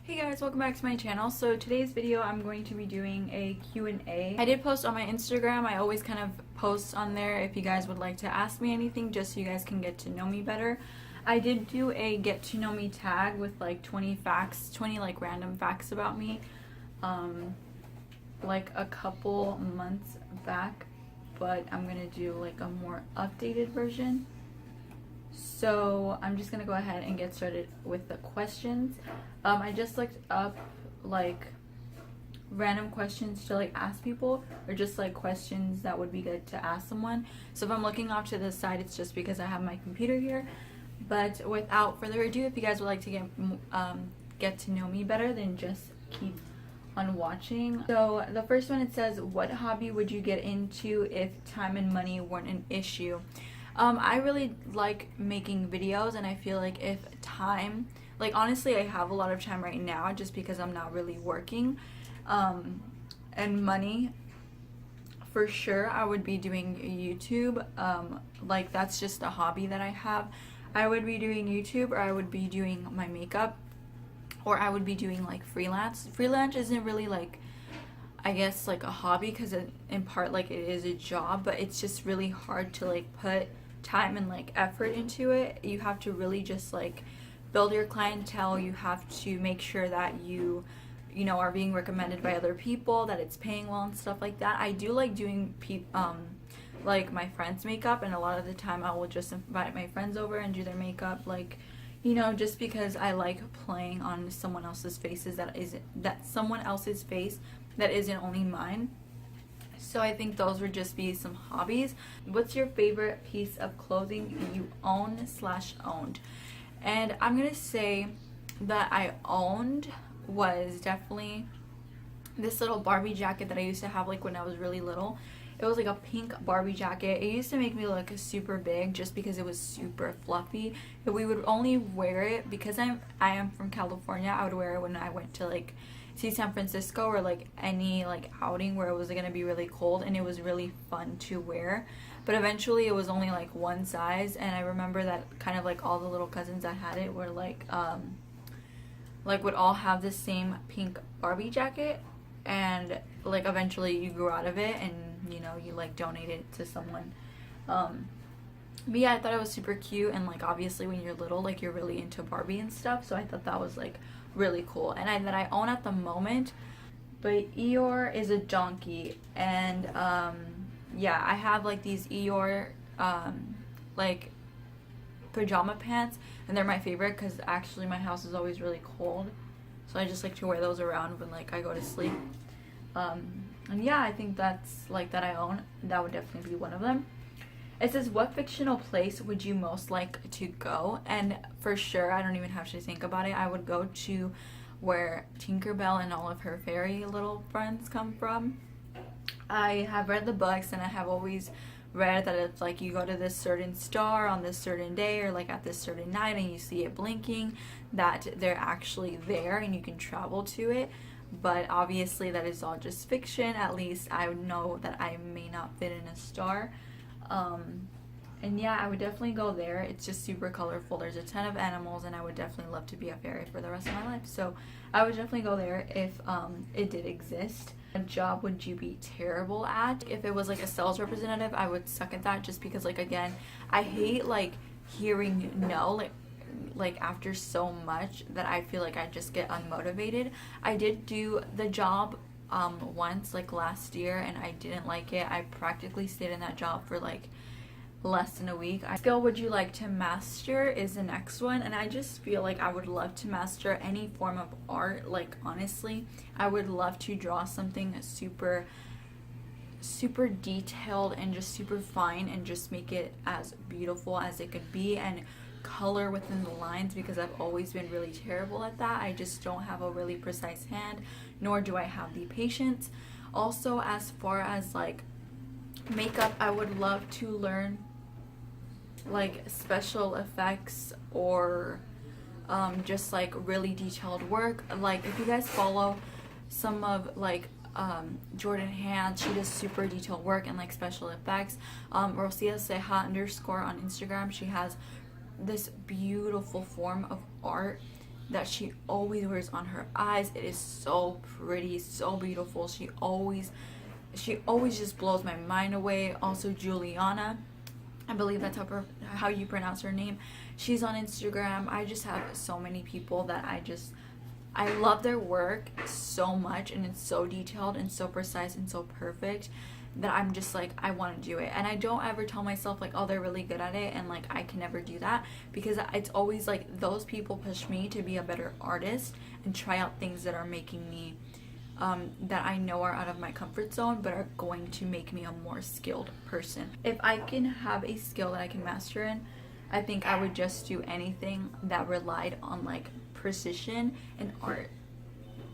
Hey guys, welcome back to my channel. So today's video I'm going to be doing a Q&A. I did post on my Instagram. I always kind of post on there if you guys would like to ask me anything, just so you guys can get to know me better. I did do a get to know me tag with like 20 like random facts about me like a couple months back, but I'm gonna do like a more updated version. So I'm just gonna go ahead and get started with the questions. I just looked up like random questions to like ask people, or just like questions that would be good to ask someone. So if I'm looking off to the side, it's just because I have my computer here. But without further ado, if you guys would like to get to know me better, then just keep on watching. So the first one, it says, what hobby would you get into if time and money weren't an issue? I really like making videos, and I feel like if time, like honestly I have a lot of time right now just because I'm not really working, and money, for sure I would be doing YouTube. Like that's just a hobby that I have. I would be doing YouTube, or I would be doing my makeup, or I would be doing like freelance. Freelance isn't really like, I guess, like a hobby, because in part like it is a job, but it's just really hard to like put time and like effort into it. You have to really just like build your clientele. You have to make sure that you know are being recommended by other people, that it's paying well and stuff like that. I do like doing like my friends' makeup, and a lot of the time I will just invite my friends over and do their makeup, like, you know, just because I like playing on someone else's faces someone else's face that isn't only mine. So I think those would just be some hobbies. What's your favorite piece of clothing you own/owned? And I'm gonna say that I owned was definitely this little Barbie jacket that I used to have like when I was really little. It was like a pink Barbie jacket. It used to make me look super big just because it was super fluffy. And we would only wear it because I am from California. I would wear it when I went to like see San Francisco, or like any like outing where it was gonna be really cold, and it was really fun to wear. But eventually it was only like one size, and I remember that kind of like all the little cousins that had it were like would all have the same pink Barbie jacket, and like eventually you grew out of it, and you know, you like donate it to someone. But yeah, I thought it was super cute, and like obviously when you're little, like you're really into Barbie and stuff, so I thought that was like really cool. And that I own at the moment, but Eeyore is a donkey. And yeah, I have like these Eeyore like pajama pants, and they're my favorite because actually my house is always really cold, so I just like to wear those around when like I go to sleep. And yeah, I think that's like that I own. That would definitely be one of them. It says, what fictional place would you most like to go? And for sure, I don't even have to think about it, I would go to where Tinkerbell and all of her fairy little friends come from. I have read the books, and I have always read that it's like you go to this certain star on this certain day, or like at this certain night, and you see it blinking, that they're actually there and you can travel to it. But obviously that is all just fiction. At least I would know that I may not fit in a star. And yeah, I would definitely go there. It's just super colorful. There's a ton of animals, and I would definitely love to be a fairy for the rest of my life. So I would definitely go there if it did exist. What job would you be terrible at? If it was like a sales representative, I would suck at that, just because like, again, I hate like hearing no, like after so much that I feel like I just get unmotivated. I did do the job once like last year, and I didn't like it. I practically stayed in that job for like less than a week. Skill would you like to master is the next one, and I just feel like I would love to master any form of art. Like honestly, I would love to draw something super detailed and just super fine, and just make it as beautiful as it could be, and color within the lines, because I've always been really terrible at that. I just don't have a really precise hand, nor do I have the patience. Also, as far as like makeup, I would love to learn like special effects, or just like really detailed work. Like if you guys follow some of like Jordan Hand, she does super detailed work and like special effects. Rosia Seha _ on Instagram, she has this beautiful form of art that she always wears on her eyes. It is so pretty, so beautiful. She always just blows my mind away. Also Juliana, I believe that's how you pronounce her name. She's on Instagram. I just have so many people that I love their work so much, and it's so detailed and so precise and so perfect that I'm just like, I want to do it. And I don't ever tell myself like, oh, they're really good at it and like I can never do that, because it's always like those people push me to be a better artist and try out things that are making me that I know are out of my comfort zone but are going to make me a more skilled person. If I can have a skill that I can master in, I think I would just do anything that relied on like precision and art.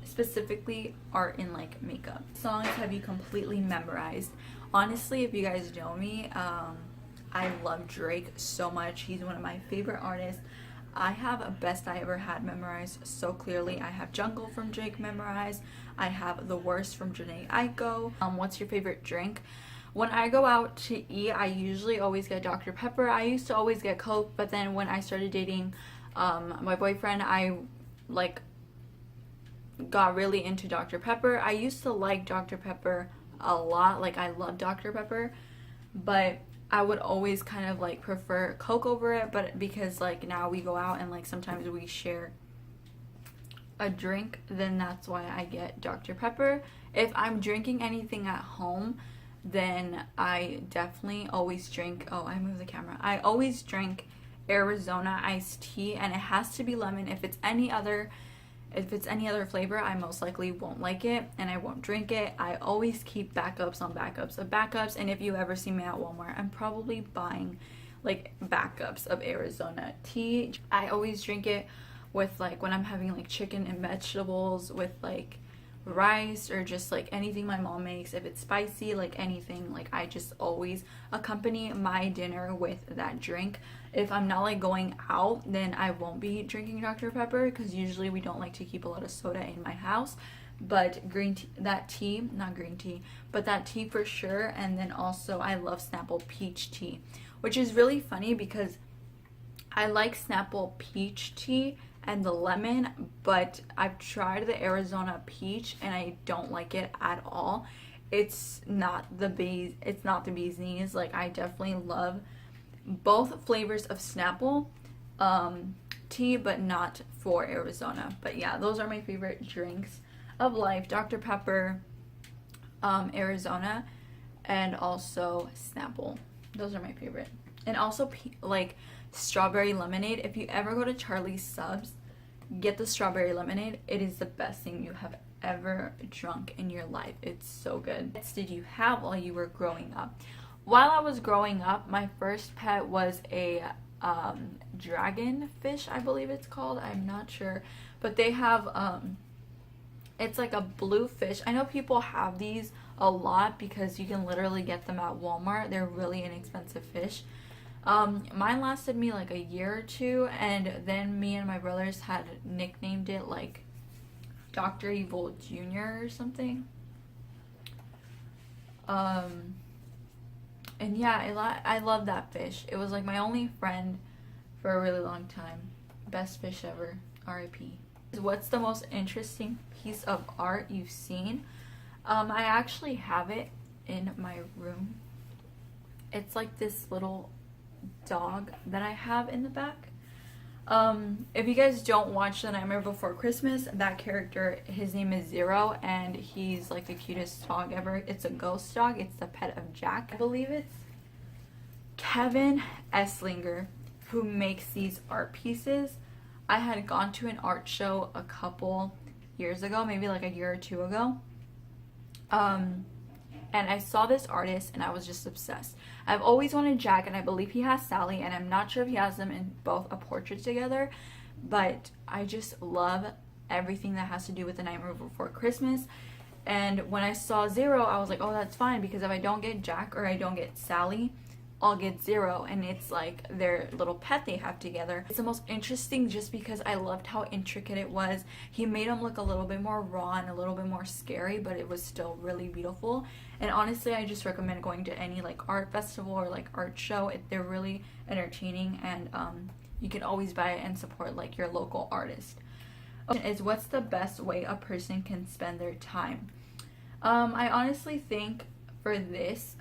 Specifically art in like makeup. Songs have you completely memorized? Honestly, if you guys know me, I love Drake so much. He's one of my favorite artists. I have a Best I Ever Had memorized so clearly. I have Jungle from Drake memorized. I have The Worst from Jhené Aiko. What's your favorite drink? When I go out to eat, I usually always get Dr. Pepper. I used to always get Coke, but then when I started dating my boyfriend, I like got really into Dr. Pepper. I used to like Dr. Pepper a lot. Like, I love Dr. Pepper, but I would always kind of like prefer Coke over it. But because like now we go out and like sometimes we share a drink, then that's why I get Dr. Pepper. If I'm drinking anything at home, then I definitely always drink, oh, I moved the camera. I always drink Arizona iced tea, and it has to be lemon. If it's any other flavor, I most likely won't like it and I won't drink it. I always keep backups on backups of backups, and if you ever see me at Walmart, I'm probably buying like backups of Arizona tea. I always drink it with like when I'm having like chicken and vegetables with like rice, or just like anything my mom makes. If it's spicy, like anything, like I just always accompany my dinner with that drink. If I'm not like going out, then I won't be drinking Dr. Pepper, because usually we don't like to keep a lot of soda in my house. But green tea, that tea, not green tea, but that tea for sure. And then also I love Snapple peach tea, which is really funny because I like Snapple peach tea and the lemon, but I've tried the Arizona peach and I don't like it at all. It's not the bee's knees. Like, I definitely love both flavors of Snapple tea, but not for Arizona. But yeah, those are my favorite drinks of life: Dr. Pepper, Arizona, and also Snapple. Those are my favorite. And also like strawberry lemonade. If you ever go to Charlie's Subs, get the strawberry lemonade. It is the best thing you have ever drunk in your life. It's so good. What did you have while you were growing up? While I was growing up, my first pet was a dragon fish, I believe it's called. I'm not sure, but they have it's like a blue fish. I know people have these a lot because you can literally get them at Walmart. They're really inexpensive fish. Mine lasted me like a year or two, and then me and my brothers had nicknamed it like Dr. Evil Jr. or something. And yeah, I love that fish. It was like my only friend for a really long time. Best fish ever. R.I.P. What's the most interesting piece of art you've seen? I actually have it in my room. It's like this little dog that I have in the back. If you guys don't watch The Nightmare Before Christmas, that character, his name is Zero, and he's like the cutest dog ever. It's a ghost dog. It's the pet of Jack. I believe it's Kevin Esslinger who makes these art pieces. I had gone to an art show a couple years ago, maybe like a year or two ago. And I saw this artist and I was just obsessed. I've always wanted Jack, and I believe he has Sally, and I'm not sure if he has them in both a portrait together, but I just love everything that has to do with The Nightmare Before Christmas. And when I saw Zero, I was like, oh, that's fine, because if I don't get Jack or I don't get Sally, I'll get Zero, and it's like their little pet they have together. It's the most interesting just because I loved how intricate it was. He made them look a little bit more raw and a little bit more scary, but it was still really beautiful. And honestly, I just recommend going to any like art festival or like art show. They're really entertaining, and you can always buy it and support like your local artist. Is what's the best way a person can spend their time? I honestly think for this,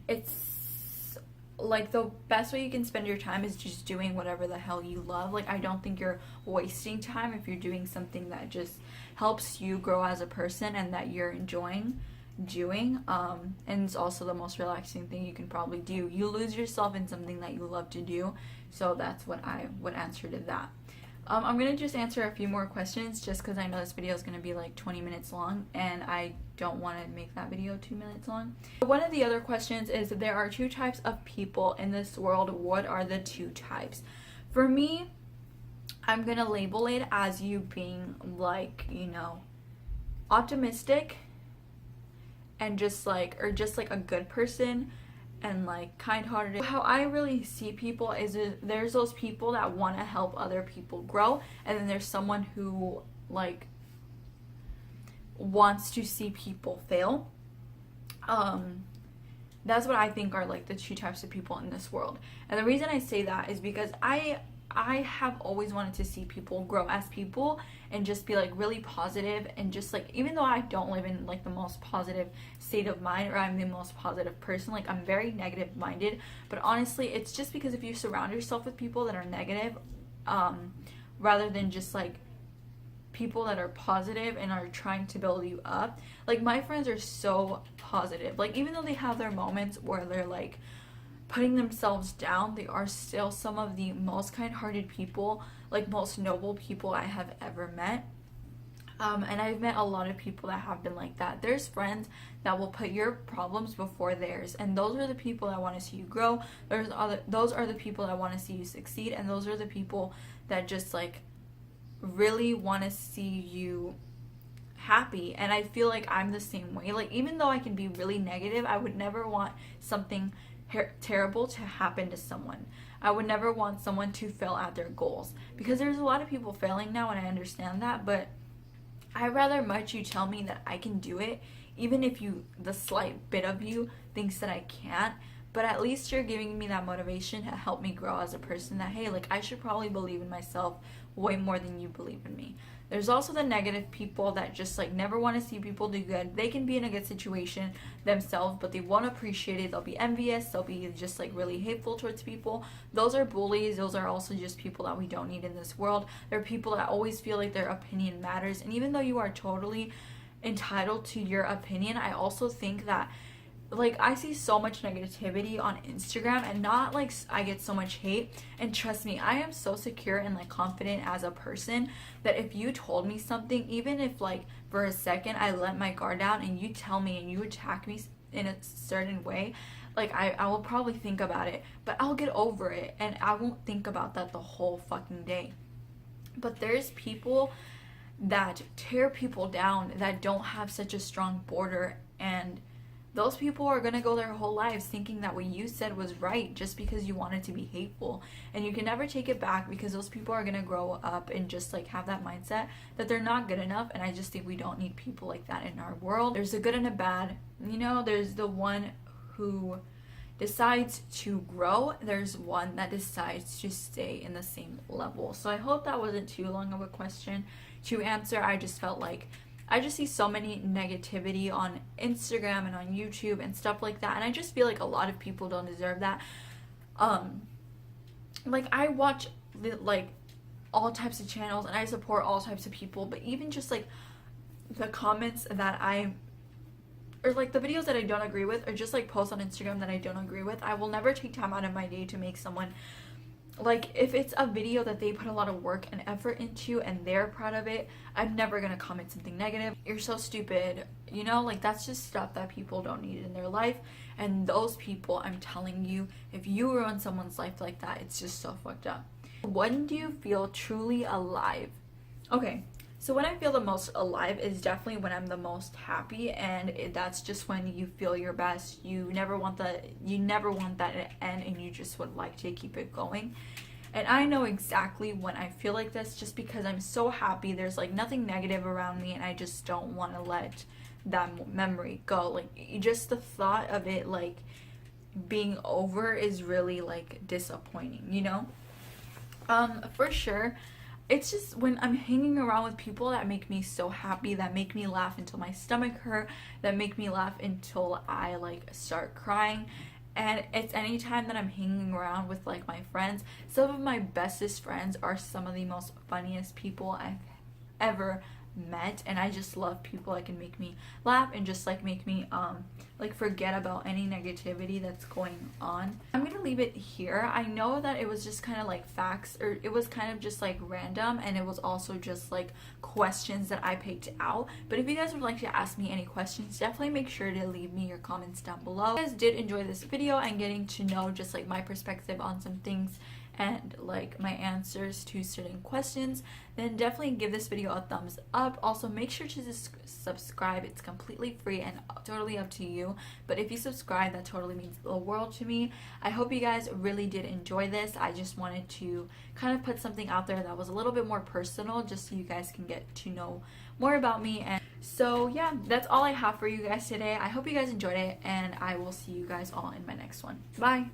it's like the best way you can spend your time is just doing whatever the hell you love. Like, I don't think you're wasting time if you're doing something that just helps you grow as a person and that you're enjoying doing. And it's also the most relaxing thing you can probably do. You lose yourself in something that you love to do. So that's what I would answer to that. I'm going to just answer a few more questions just because I know this video is going to be like 20 minutes long and I don't want to make that video 2 minutes long. One of the other questions is, there are 2 types of people in this world. What are the 2 types? For me, I'm going to label it as you being like, you know, optimistic and just like a good person and like kind-hearted. How I really see people is there's those people that want to help other people grow, and then there's someone who like wants to see people fail. That's what I think are like the 2 types of people in this world. And the reason I say that is because I have always wanted to see people grow as people and just be like really positive, and just like, even though I don't live in like the most positive state of mind or I'm the most positive person, like I'm very negative minded, but honestly it's just because if you surround yourself with people that are negative, rather than just like people that are positive and are trying to build you up. Like, my friends are so positive, like even though they have their moments where they're like putting themselves down, they are still some of the most kind-hearted people, like most noble people I have ever met. And I've met a lot of people that have been like that. There's friends that will put your problems before theirs, and those are the people that want to see you grow. Those are the people that want to see you succeed, and those are the people that just like really want to see you happy. And I feel like I'm the same way. Like, even though I can be really negative, I would never want something terrible to happen to someone. I would never want someone to fail at their goals, because there's a lot of people failing now, and I understand that, but I'd rather much you tell me that I can do it, even if the slight bit of you thinks that I can't, but at least you're giving me that motivation to help me grow as a person, that hey, like I should probably believe in myself way more than you believe in me. There's also the negative people that just like never want to see people do good. They can be in a good situation themselves, but they won't appreciate it. They'll be envious. They'll be just like really hateful towards people. Those are bullies. Those are also just people that we don't need in this world. They're people that always feel like their opinion matters. And even though you are totally entitled to your opinion, I also think that like I see so much negativity on Instagram, and not like I get so much hate, and trust me, I am so secure and like confident as a person that if you told me something, even if like for a second I let my guard down and you tell me and you attack me in a certain way, like I will probably think about it, but I'll get over it and I won't think about that the whole fucking day. But there's people that tear people down that don't have such a strong border, and those people are going to go their whole lives thinking that what you said was right just because you wanted to be hateful. And you can never take it back, because those people are going to grow up and just like have that mindset that they're not good enough. And I just think we don't need people like that in our world. There's a good and a bad. You know, there's the one who decides to grow. There's one that decides to stay in the same level. So I hope that wasn't too long of a question to answer. I just felt like I just see so many negativity on Instagram and on YouTube and stuff like that, and I just feel like a lot of people don't deserve that. Like I watch like all types of channels and I support all types of people, but even just like the comments that or like the videos that I don't agree with, or just like posts on Instagram that I don't agree with, I will never take time out of my day to make someone, like if it's a video that they put a lot of work and effort into and they're proud of it, I'm never gonna comment something negative. You're so stupid, you know, like that's just stuff that people don't need in their life. And those people, I'm telling you, if you ruin someone's life like that, it's just so fucked up. When do you feel truly alive? Okay, so when I feel the most alive is definitely when I'm the most happy, and that's just when you feel your best. You never want that to end, and you just would like to keep it going. And I know exactly when I feel like this, just because I'm so happy. There's like nothing negative around me, and I just don't want to let that memory go. Like just the thought of it like being over is really like disappointing, you know? For sure, it's just when I'm hanging around with people that make me so happy, that make me laugh until my stomach hurt, that make me laugh until I like start crying. And it's any time that I'm hanging around with like my friends. Some of my bestest friends are some of the most funniest people I've ever met, and I just love people that can make me laugh and just like make me like forget about any negativity that's going on. I'm gonna leave it here. I know that it was just kind of like facts, or it was kind of just like random, and it was also just like questions that I picked out. But if you guys would like to ask me any questions, definitely make sure to leave me your comments down below. If you guys did enjoy this video and getting to know just like my perspective on some things and like my answers to certain questions, then definitely give this video a thumbs up. Also, make sure to subscribe. It's completely free and totally up to you, but if you subscribe, that totally means the world to me. I hope you guys really did enjoy this. I just wanted to kind of put something out there that was a little bit more personal, just so you guys can get to know more about me. And so yeah, that's all I have for you guys today. I hope you guys enjoyed it, and I will see you guys all in my next one. Bye.